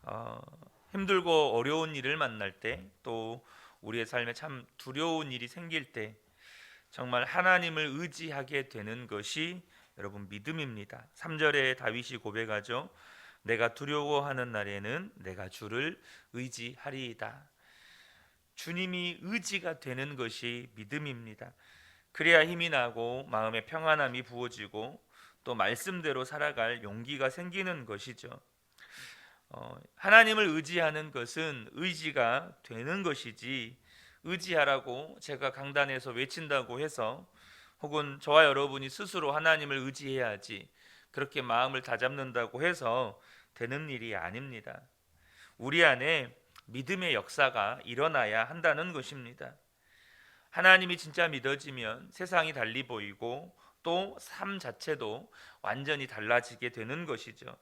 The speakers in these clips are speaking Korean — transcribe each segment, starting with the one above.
어, 힘들고 어려운 일을 만날 때, 또 우리의 삶에 참 두려운 일이 생길 때 정말 하나님을 의지하게 되는 것이 여러분 믿음입니다. 3절에 다윗이 고백하죠. 내가 두려워하는 날에는 내가 주를 의지하리이다. 주님이 의지가 되는 것이 믿음입니다. 그래야 힘이 나고 마음에 평안함이 부어지고 또 말씀대로 살아갈 용기가 생기는 것이죠. 하나님을 의지하는 것은 의지가 되는 것이지, 의지하라고 제가 강단에서 외친다고 해서, 혹은 저와 여러분이 스스로 하나님을 의지해야지 그렇게 마음을 다잡는다고 해서 되는 일이 아닙니다. 우리 안에 믿음의 역사가 일어나야 한다는 것입니다. 하나님이 진짜 믿어지면 세상이 달리 보이고 또 삶 자체도 완전히 달라지게 되는 것이죠.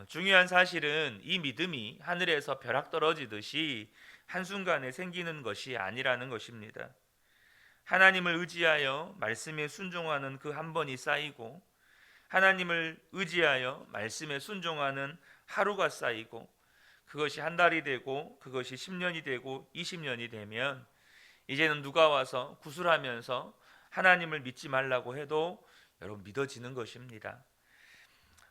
중요한 사실은 이 믿음이 하늘에서 벼락 떨어지듯이 한순간에 생기는 것이 아니라는 것입니다. 하나님을 의지하여 말씀에 순종하는 그 한 번이 쌓이고, 하나님을 의지하여 말씀에 순종하는 하루가 쌓이고, 그것이 한 달이 되고 그것이 10년이 되고 20년이 되면 이제는 누가 와서 구술하면서 하나님을 믿지 말라고 해도 여러분 믿어지는 것입니다.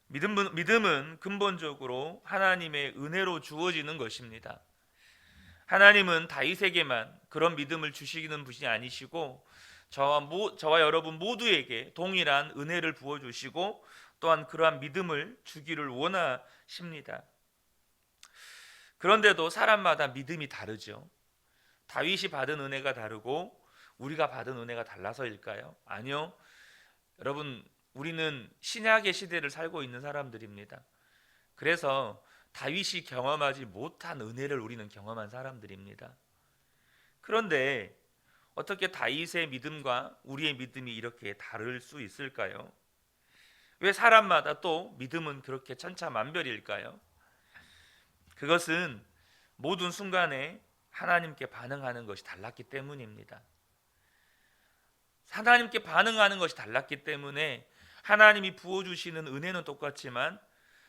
믿음은 근본적으로 하나님의 은혜로 주어지는 것입니다. 하나님은 다윗에게만 그런 믿음을 주시는 분이 아니시고 저와 여러분 모두에게 동일한 은혜를 부어주시고 또한 그러한 믿음을 주기를 원하십니다. 그런데도 사람마다 믿음이 다르죠. 다윗이 받은 은혜가 다르고 우리가 받은 은혜가 달라서일까요? 아니요. 여러분, 우리는 신약의 시대를 살고 있는 사람들입니다. 그래서 다윗이 경험하지 못한 은혜를 우리는 경험한 사람들입니다. 그런데 어떻게 다윗의 믿음과 우리의 믿음이 이렇게 다를 수 있을까요? 왜 사람마다 또 믿음은 그렇게 천차만별일까요? 그것은 모든 순간에 하나님께 반응하는 것이 달랐기 때문입니다. 하나님께 반응하는 것이 달랐기 때문에 하나님이 부어주시는 은혜는 똑같지만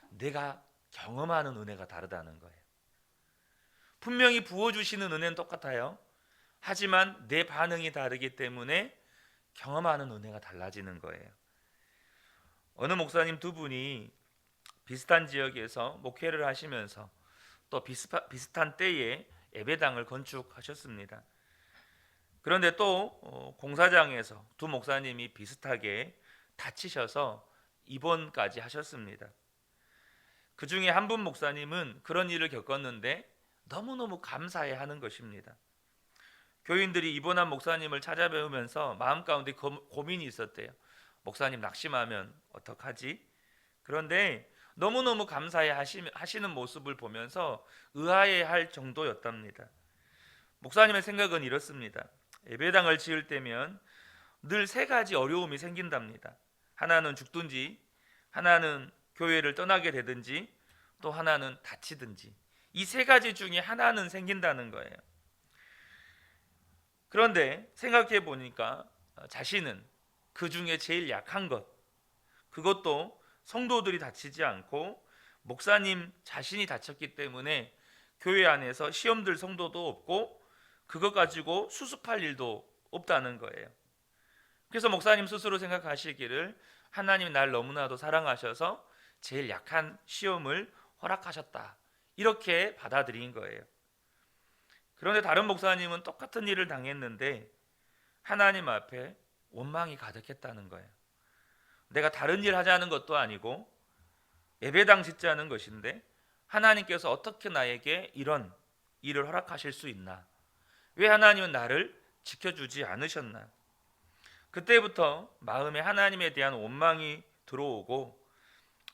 내가 경험하는 은혜가 다르다는 거예요. 분명히 부어주시는 은혜는 똑같아요. 하지만 내 반응이 다르기 때문에 경험하는 은혜가 달라지는 거예요. 어느 목사님 두 분이 비슷한 지역에서 목회를 하시면서 또 비슷한 때에 예배당을 건축하셨습니다. 그런데 또 공사장에서 두 목사님이 비슷하게 다치셔서 입원까지 하셨습니다. 그 중에 한 분 목사님은 그런 일을 겪었는데 너무너무 감사해 하는 것입니다. 교인들이 입원한 목사님을 찾아뵈면서 마음 가운데 고민이 있었대요. 목사님 낙심하면 어떡하지? 그런데 너무너무 감사해 하시는 모습을 보면서 의아해할 정도였답니다. 목사님의 생각은 이렇습니다. 예배당을 지을 때면 늘 세 가지 어려움이 생긴답니다. 하나는 죽든지, 하나는 교회를 떠나게 되든지, 또 하나는 다치든지. 이 세 가지 중에 하나는 생긴다는 거예요. 그런데 생각해 보니까 자신은 그 중에 제일 약한 것, 그것도 성도들이 다치지 않고 목사님 자신이 다쳤기 때문에 교회 안에서 시험들 성도도 없고 그것 가지고 수습할 일도 없다는 거예요. 그래서 목사님 스스로 생각하시기를 하나님이 날 너무나도 사랑하셔서 제일 약한 시험을 허락하셨다, 이렇게 받아들인 거예요. 그런데 다른 목사님은 똑같은 일을 당했는데 하나님 앞에 원망이 가득했다는 거예요. 내가 다른 일 하자는 것도 아니고 예배당 짓자는 것인데 하나님께서 어떻게 나에게 이런 일을 허락하실 수 있나? 왜 하나님은 나를 지켜주지 않으셨나? 그때부터 마음에 하나님에 대한 원망이 들어오고,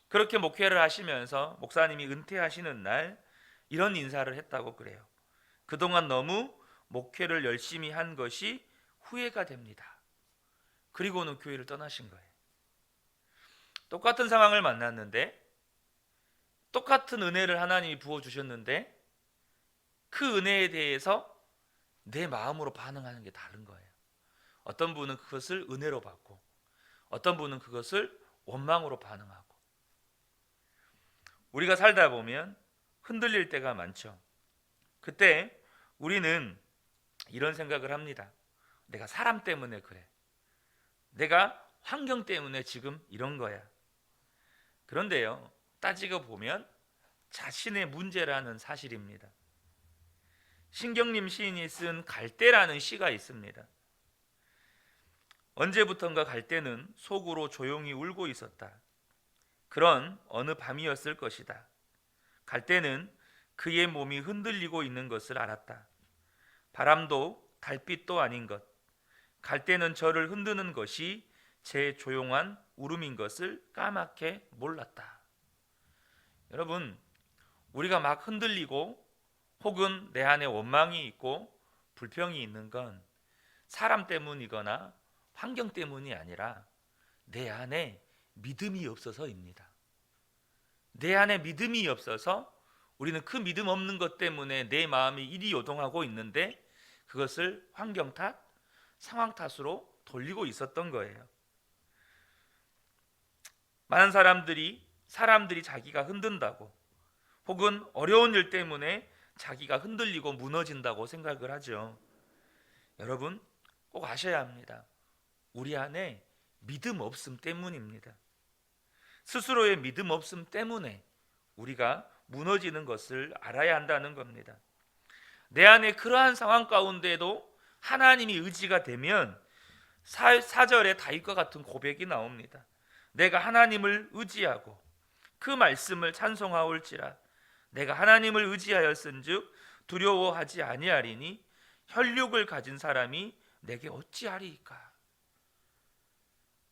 그렇게 목회를 하시면서 목사님이 은퇴하시는 날 이런 인사를 했다고 그래요. 그동안 너무 목회를 열심히 한 것이 후회가 됩니다. 그리고는 교회를 떠나신 거예요. 똑같은 상황을 만났는데 똑같은 은혜를 하나님이 부어주셨는데 그 은혜에 대해서 내 마음으로 반응하는 게 다른 거예요. 어떤 분은 그것을 은혜로 받고 어떤 분은 그것을 원망으로 반응하고. 우리가 살다 보면 흔들릴 때가 많죠. 그때 우리는 이런 생각을 합니다. 내가 사람 때문에 그래. 내가 환경 때문에 지금 이런 거야. 그런데요, 따지고 보면 자신의 문제라는 사실입니다. 신경림 시인이 쓴 갈대라는 시가 있습니다. 언제부턴가 갈대는 속으로 조용히 울고 있었다. 그런 어느 밤이었을 것이다. 갈대는 그의 몸이 흔들리고 있는 것을 알았다. 바람도 달빛도 아닌 것, 갈대는 저를 흔드는 것이 제 조용한 울음인 것을 까맣게 몰랐다. 여러분, 우리가 막 흔들리고 혹은 내 안에 원망이 있고 불평이 있는 건 사람 때문이거나 환경 때문이 아니라 내 안에 믿음이 없어서입니다. 내 안에 믿음이 없어서 우리는 그 믿음 없는 것 때문에 내 마음이 이리 요동하고 있는데 그것을 환경 탓, 상황 탓으로 돌리고 있었던 거예요. 많은 사람들이 자기가 흔든다고 혹은 어려운 일 때문에 자기가 흔들리고 무너진다고 생각을 하죠. 여러분, 꼭 아셔야 합니다. 우리 안에 믿음 없음 때문입니다. 스스로의 믿음 없음 때문에 우리가 무너지는 것을 알아야 한다는 겁니다. 내 안에 그러한 상황 가운데도 하나님이 의지가 되면 4절에 다윗과 같은 고백이 나옵니다. 내가 하나님을 의지하고 그 말씀을 찬송하올지라. 내가 하나님을 의지하였은즉 두려워하지 아니하리니 혈육을 가진 사람이 내게 어찌하리이까.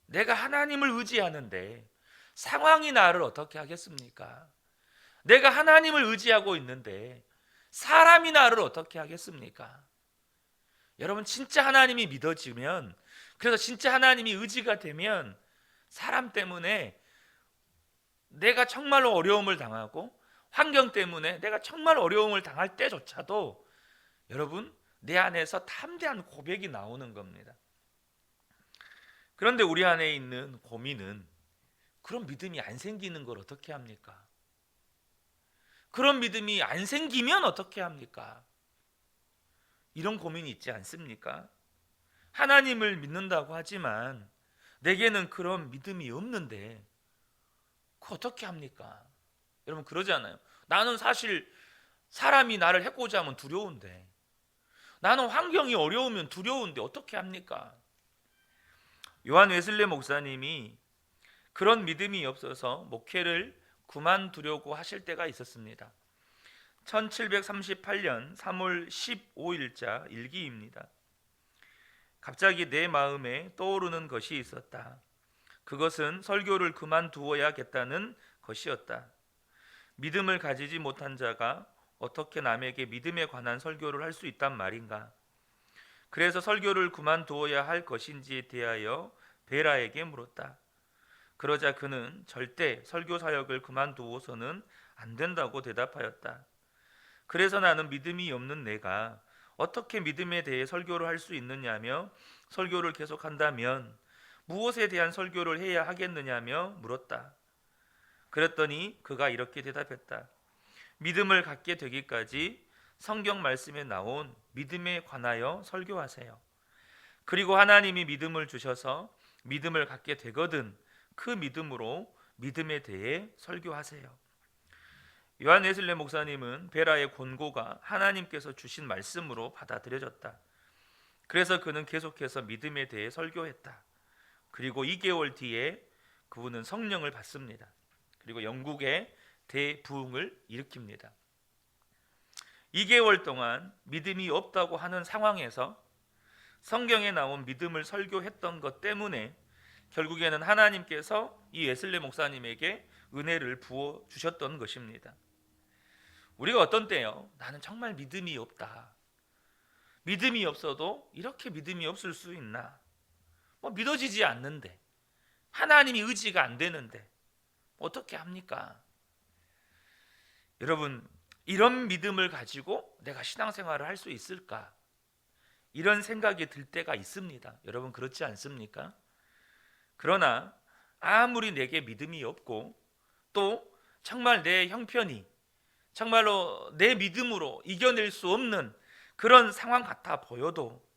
내가 하나님을 의지하는데 상황이 나를 어떻게 하겠습니까? 내가 하나님을 의지하고 있는데 사람이 나를 어떻게 하겠습니까? 여러분, 진짜 하나님이 믿어지면, 그래서 진짜 하나님이 의지가 되면 사람 때문에 내가 정말로 어려움을 당하고 환경 때문에 내가 정말 어려움을 당할 때조차도 여러분, 내 안에서 담대한 고백이 나오는 겁니다. 그런데 우리 안에 있는 고민은 그런 믿음이 안 생기는 걸 어떻게 합니까? 그런 믿음이 안 생기면 어떻게 합니까? 이런 고민이 있지 않습니까? 하나님을 믿는다고 하지만 내게는 그런 믿음이 없는데 그거 어떻게 합니까? 여러분, 그러잖아요. 나는 사실 사람이 나를 해코자 하면 두려운데, 나는 환경이 어려우면 두려운데 어떻게 합니까? 요한 웨슬레 목사님이 그런 믿음이 없어서 목회를 그만두려고 하실 때가 있었습니다. 1738년 3월 15일자 일기입니다. 갑자기 내 마음에 떠오르는 것이 있었다. 그것은 설교를 그만두어야겠다는 것이었다. 믿음을 가지지 못한 자가 어떻게 남에게 믿음에 관한 설교를 할 수 있단 말인가? 그래서 설교를 그만두어야 할 것인지에 대하여 베라에게 물었다. 그러자 그는 절대 설교 사역을 그만두어서는 안 된다고 대답하였다. 그래서 나는 믿음이 없는 내가 어떻게 믿음에 대해 설교를 할 수 있느냐며 설교를 계속한다면 무엇에 대한 설교를 해야 하겠느냐며 물었다. 그랬더니 그가 이렇게 대답했다. 믿음을 갖게 되기까지 성경 말씀에 나온 믿음에 관하여 설교하세요. 그리고 하나님이 믿음을 주셔서 믿음을 갖게 되거든 그 믿음으로 믿음에 대해 설교하세요. 요한 웨슬레 목사님은 베라의 권고가 하나님께서 주신 말씀으로 받아들여졌다. 그래서 그는 계속해서 믿음에 대해 설교했다. 그리고 2개월 뒤에 그분은 성령을 받습니다. 그리고 영국의 대부흥을 일으킵니다. 2개월 동안 믿음이 없다고 하는 상황에서 성경에 나온 믿음을 설교했던 것 때문에 결국에는 하나님께서 이 웨슬레 목사님에게 은혜를 부어 주셨던 것입니다. 우리가 어떤 때요, 나는 정말 믿음이 없다. 믿음이 없어도 이렇게 믿음이 없을 수 있나? 믿어지지 않는데, 하나님이 의지가 안 되는데 어떻게 합니까? 여러분, 이런 믿음을 가지고 내가 신앙생활을 할 수 있을까? 이런 생각이 들 때가 있습니다. 여러분, 그렇지 않습니까? 그러나 아무리 내게 믿음이 없고 또 정말 내 형편이 정말로 내 믿음으로 이겨낼 수 없는 그런 상황 같아 보여도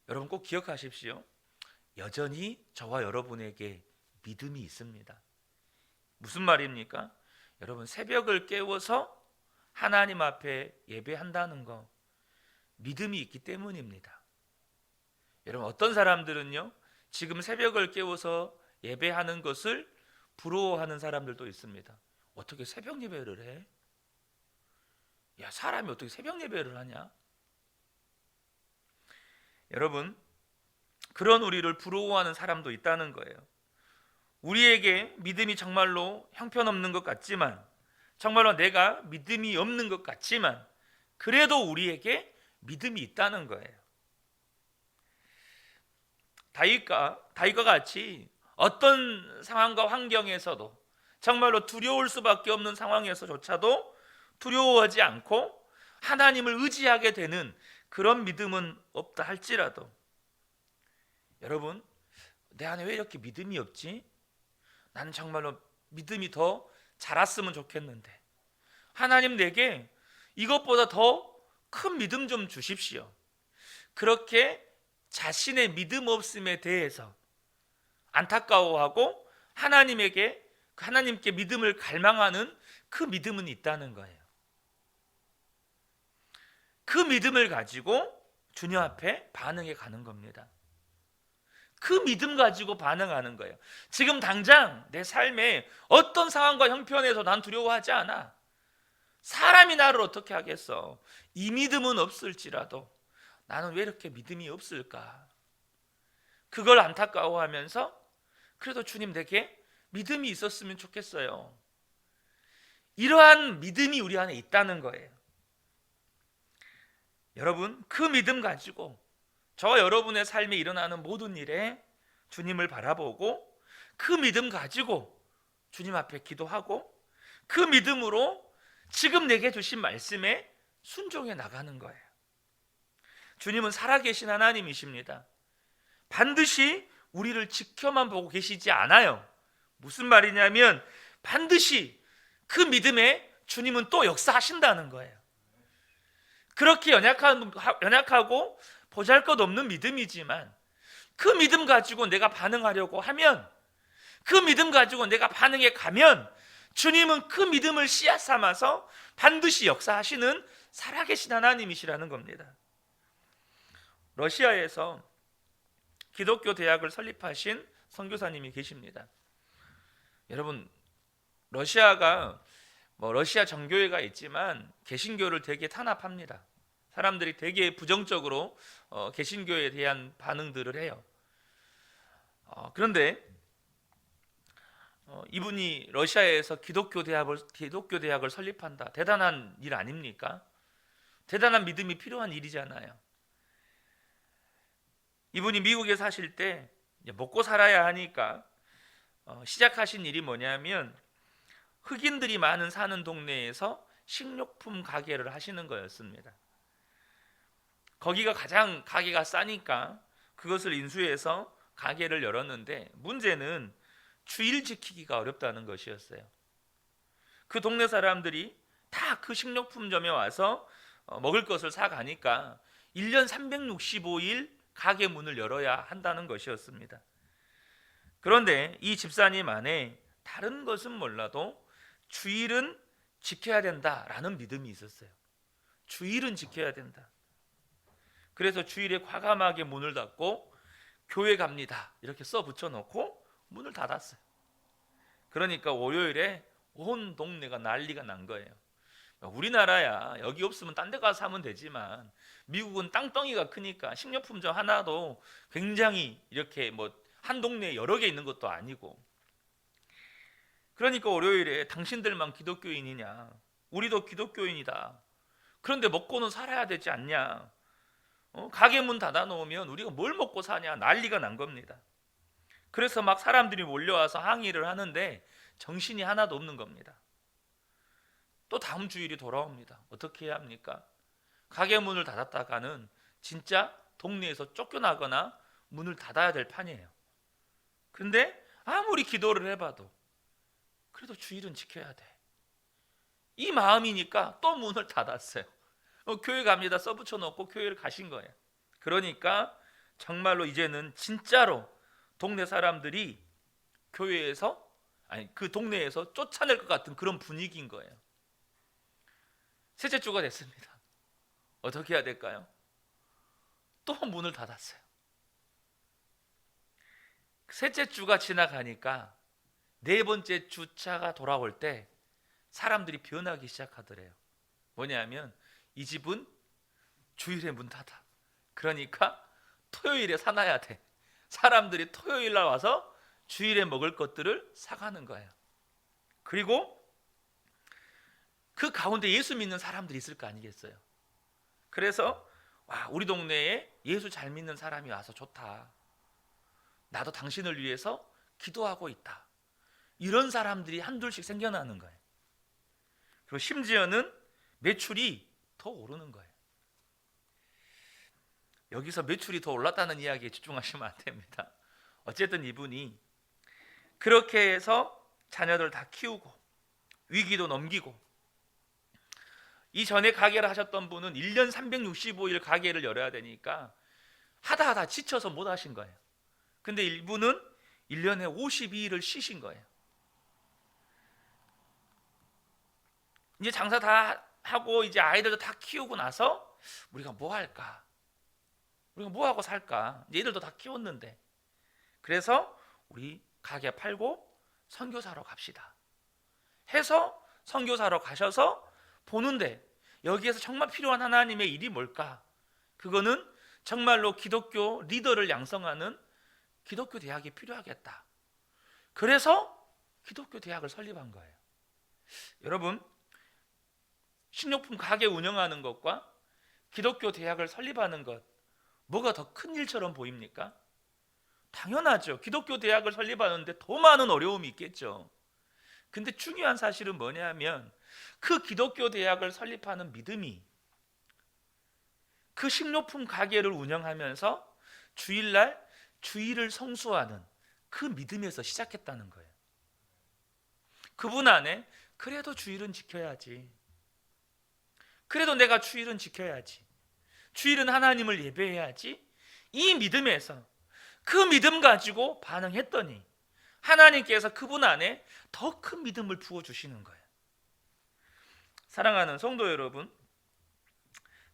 여러분 꼭 기억하십시오. 여전히 저와 여러분에게 믿음이 있습니다. 무슨 말입니까? 여러분, 새벽을 깨워서 하나님 앞에 예배한다는 거 믿음이 있기 때문입니다. 여러분, 어떤 사람들은요, 지금 새벽을 깨워서 예배하는 것을 부러워하는 사람들도 있습니다. 어떻게 새벽 예배를 해? 야, 사람이 어떻게 새벽 예배를 하냐? 여러분, 그런 우리를 부러워하는 사람도 있다는 거예요. 우리에게 믿음이 정말로 형편없는 것 같지만, 정말로 내가 믿음이 없는 것 같지만, 그래도 우리에게 믿음이 있다는 거예요. 다윗과 같이 어떤 상황과 환경에서도 정말로 두려울 수밖에 없는 상황에서조차도 두려워하지 않고 하나님을 의지하게 되는 그런 믿음은 없다 할지라도, 여러분, 내 안에 왜 이렇게 믿음이 없지? 나는 정말로 믿음이 더 자랐으면 좋겠는데 하나님 내게 이것보다 더 큰 믿음 좀 주십시오. 그렇게 자신의 믿음 없음에 대해서 안타까워하고 하나님께 믿음을 갈망하는 그 믿음은 있다는 거예요. 그 믿음을 가지고 주님 앞에 반응해 가는 겁니다. 그 믿음 가지고 반응하는 거예요. 지금 당장 내 삶에 어떤 상황과 형편에서 난 두려워하지 않아. 사람이 나를 어떻게 하겠어? 이 믿음은 없을지라도 나는 왜 이렇게 믿음이 없을까? 그걸 안타까워하면서 그래도 주님 내게 믿음이 있었으면 좋겠어요. 이러한 믿음이 우리 안에 있다는 거예요. 여러분, 그 믿음 가지고 저와 여러분의 삶에 일어나는 모든 일에 주님을 바라보고 그 믿음 가지고 주님 앞에 기도하고 그 믿음으로 지금 내게 주신 말씀에 순종해 나가는 거예요. 주님은 살아계신 하나님이십니다. 반드시 우리를 지켜만 보고 계시지 않아요. 무슨 말이냐면 반드시 그 믿음에 주님은 또 역사하신다는 거예요. 그렇게 연약하고 보잘것없는 믿음이지만 그 믿음 가지고 내가 반응하려고 하면, 그 믿음 가지고 내가 반응해 가면 주님은 그 믿음을 씨앗 삼아서 반드시 역사하시는 살아계신 하나님이시라는 겁니다. 러시아에서 기독교 대학을 설립하신 선교사님이 계십니다. 여러분, 러시아가 러시아 정교회가 있지만 개신교를 되게 탄압합니다. 사람들이 되게 부정적으로 개신교에 대한 반응들을 해요. 그런데 이분이 러시아에서 기독교 대학을 설립한다. 대단한 일 아닙니까? 대단한 믿음이 필요한 일이잖아요. 이분이 미국에 사실 때 먹고 살아야 하니까 시작하신 일이 뭐냐면 흑인들이 많은 사는 동네에서 식료품 가게를 하시는 거였습니다. 거기가 가장 가게가 싸니까 그것을 인수해서 가게를 열었는데 문제는 주일 지키기가 어렵다는 것이었어요. 그 동네 사람들이 다 그 식료품점에 와서 먹을 것을 사가니까 1년 365일 가게 문을 열어야 한다는 것이었습니다. 그런데 이 집사님 안에 다른 것은 몰라도 주일은 지켜야 된다라는 믿음이 있었어요. 주일은 지켜야 된다. 그래서 주일에 과감하게 문을 닫고 교회 갑니다 이렇게 써 붙여놓고 문을 닫았어요. 그러니까 월요일에 온 동네가 난리가 난 거예요. 우리나라야 여기 없으면 딴 데 가서 사면 되지만 미국은 땅덩이가 크니까 식료품점 하나도 굉장히 이렇게 한 동네에 여러 개 있는 것도 아니고, 그러니까 월요일에 당신들만 기독교인이냐, 우리도 기독교인이다, 그런데 먹고는 살아야 되지 않냐, 가게 문 닫아 놓으면 우리가 뭘 먹고 사냐, 난리가 난 겁니다. 그래서 막 사람들이 몰려와서 항의를 하는데 정신이 하나도 없는 겁니다. 또 다음 주일이 돌아옵니다. 어떻게 해야 합니까? 가게 문을 닫았다가는 진짜 동네에서 쫓겨나거나 문을 닫아야 될 판이에요. 근데 아무리 기도를 해봐도 그래도 주일은 지켜야 돼. 이 마음이니까 또 문을 닫았어요. 교회 갑니다 써붙여 놓고 교회를 가신 거예요. 그러니까 정말로 이제는 진짜로 동네 사람들이 교회에서, 아니 그 동네에서 쫓아낼 것 같은 그런 분위기인 거예요. 셋째 주가 됐습니다. 어떻게 해야 될까요? 또 문을 닫았어요. 셋째 주가 지나가니까 네 번째 주차가 돌아올 때 사람들이 변하기 시작하더래요. 뭐냐면 이 집은 주일에 문 닫아. 그러니까 토요일에 사놔야 돼. 사람들이 토요일 날 와서 주일에 먹을 것들을 사가는 거예요. 그리고 그 가운데 예수 믿는 사람들이 있을 거 아니겠어요. 그래서 와, 우리 동네에 예수 잘 믿는 사람이 와서 좋다. 나도 당신을 위해서 기도하고 있다. 이런 사람들이 한둘씩 생겨나는 거예요. 그리고 심지어는 매출이 더 오르는 거예요. 여기서 매출이 더 올랐다는 이야기에 집중하시면 안 됩니다. 어쨌든 이분이 그렇게 해서 자녀들 다 키우고 위기도 넘기고, 이전에 가게를 하셨던 분은 1년 365일 가게를 열어야 되니까 하다 지쳐서 못 하신 거예요. 근데 이분은 1년에 52일을 쉬신 거예요. 이제 장사 다 하고 이제 아이들도 다 키우고 나서 우리가 뭐 할까? 우리가 뭐 하고 살까? 이제 애들도 다 키웠는데, 그래서 우리 가게 팔고 선교사로 갑시다 해서 선교사로 가셔서 보는데, 여기에서 정말 필요한 하나님의 일이 뭘까? 그거는 정말로 기독교 리더를 양성하는 기독교 대학이 필요하겠다. 그래서 기독교 대학을 설립한 거예요. 여러분, 식료품 가게 운영하는 것과 기독교 대학을 설립하는 것, 뭐가 더 큰 일처럼 보입니까? 당연하죠. 기독교 대학을 설립하는데 더 많은 어려움이 있겠죠. 근데 중요한 사실은 뭐냐면 그 기독교 대학을 설립하는 믿음이 그 식료품 가게를 운영하면서 주일날 주일을 성수하는 그 믿음에서 시작했다는 거예요. 그분 안에 그래도 주일은 지켜야지, 그래도 내가 주일은 지켜야지, 주일은 하나님을 예배해야지, 이 믿음에서 그 믿음 가지고 반응했더니 하나님께서 그분 안에 더 큰 믿음을 부어주시는 거예요. 사랑하는 성도 여러분,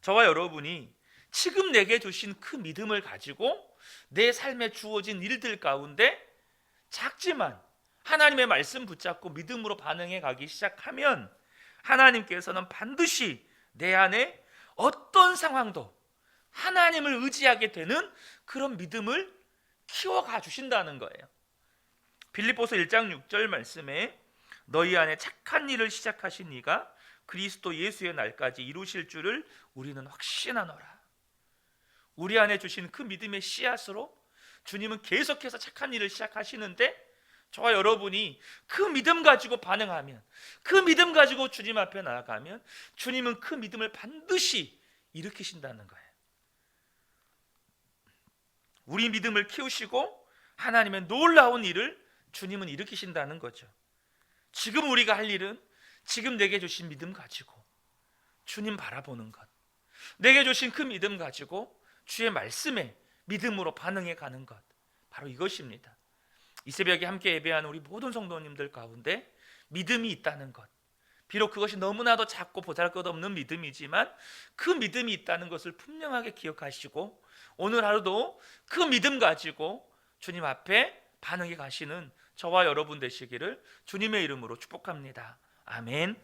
저와 여러분이 지금 내게 주신 그 믿음을 가지고 내 삶에 주어진 일들 가운데 작지만 하나님의 말씀 붙잡고 믿음으로 반응해 가기 시작하면 하나님께서는 반드시 내 안에 어떤 상황도 하나님을 의지하게 되는 그런 믿음을 키워가 주신다는 거예요. 빌립보서 1장 6절 말씀에 너희 안에 착한 일을 시작하신 이가 그리스도 예수의 날까지 이루실 줄을 우리는 확신하노라. 우리 안에 주신 그 믿음의 씨앗으로 주님은 계속해서 착한 일을 시작하시는데, 저와 여러분이 그 믿음 가지고 반응하면, 그 믿음 가지고 주님 앞에 나아가면 주님은 그 믿음을 반드시 일으키신다는 거예요. 우리 믿음을 키우시고 하나님의 놀라운 일을 주님은 일으키신다는 거죠. 지금 우리가 할 일은 지금 내게 주신 믿음 가지고 주님 바라보는 것, 내게 주신 그 믿음 가지고 주의 말씀에 믿음으로 반응해 가는 것, 바로 이것입니다. 이 새벽에 함께 예배하는 우리 모든 성도님들 가운데 믿음이 있다는 것, 비록 그것이 너무나도 작고 보잘것없는 믿음이지만 그 믿음이 있다는 것을 분명하게 기억하시고 오늘 하루도 그 믿음 가지고 주님 앞에 반응해 가시는 저와 여러분 되시기를 주님의 이름으로 축복합니다. 아멘.